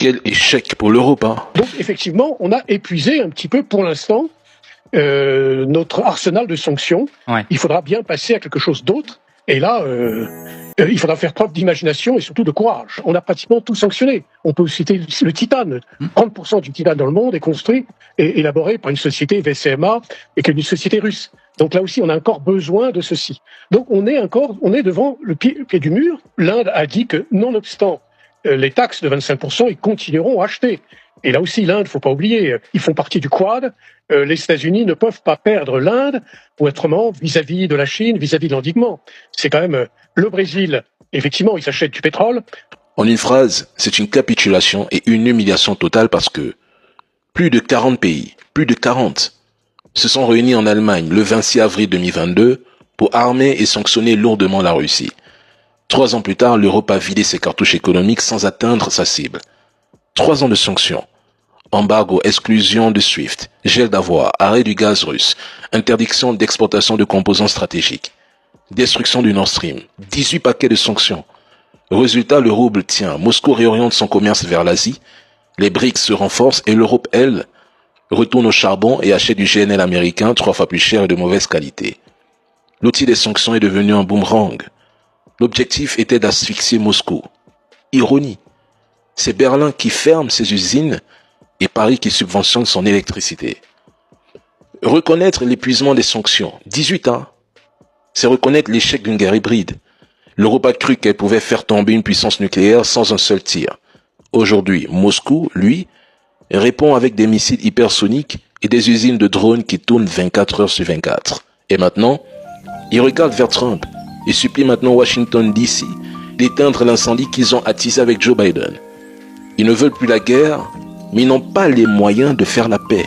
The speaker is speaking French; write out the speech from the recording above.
Quel échec pour l'Europe, hein. Donc effectivement, on a épuisé un petit peu pour l'instant notre arsenal de sanctions. Ouais. Il faudra bien passer à quelque chose d'autre. Et là, il faudra faire preuve d'imagination et surtout de courage. On a pratiquement tout sanctionné. On peut citer le titane. 30% du titane dans le monde est construit et élaboré par une société VCMA et qui est une société russe. Donc là aussi, on a encore besoin de ceci. Donc on est devant le pied du mur. L'Inde a dit que, nonobstant les taxes de 25%, ils continueront à acheter. Et là aussi, l'Inde, faut pas oublier, ils font partie du Quad. Les États-Unis ne peuvent pas perdre l'Inde, ou autrement, vis-à-vis de la Chine, vis-à-vis de l'endiguement. C'est quand même le Brésil. Effectivement, ils achètent du pétrole. En une phrase, c'est une capitulation et une humiliation totale parce que plus de 40 pays, plus de 40, se sont réunis en Allemagne le 26 avril 2022 pour armer et sanctionner lourdement la Russie. 3 ans plus tard, l'Europe a vidé ses cartouches économiques sans atteindre sa cible. 3 ans de sanctions. Embargo, exclusion de SWIFT, gel d'avoirs, arrêt du gaz russe, interdiction d'exportation de composants stratégiques, destruction du Nord Stream, 18 paquets de sanctions. Résultat, le rouble tient. Moscou réoriente son commerce vers l'Asie, les BRICS se renforcent et l'Europe, elle, retourne au charbon et achète du GNL américain 3 fois plus cher et de mauvaise qualité. L'outil des sanctions est devenu un boomerang. L'objectif était d'asphyxier Moscou. Ironie. C'est Berlin qui ferme ses usines et Paris qui subventionne son électricité. Reconnaître l'épuisement des sanctions, 18 ans, c'est reconnaître l'échec d'une guerre hybride. L'Europe a cru qu'elle pouvait faire tomber une puissance nucléaire sans un seul tir. Aujourd'hui, Moscou, lui, répond avec des missiles hypersoniques et des usines de drones qui tournent 24 heures sur 24. Et maintenant, il regarde vers Trump et supplie maintenant Washington DC d'éteindre l'incendie qu'ils ont attisé avec Joe Biden. Ils ne veulent plus la guerre, mais ils n'ont pas les moyens de faire la paix.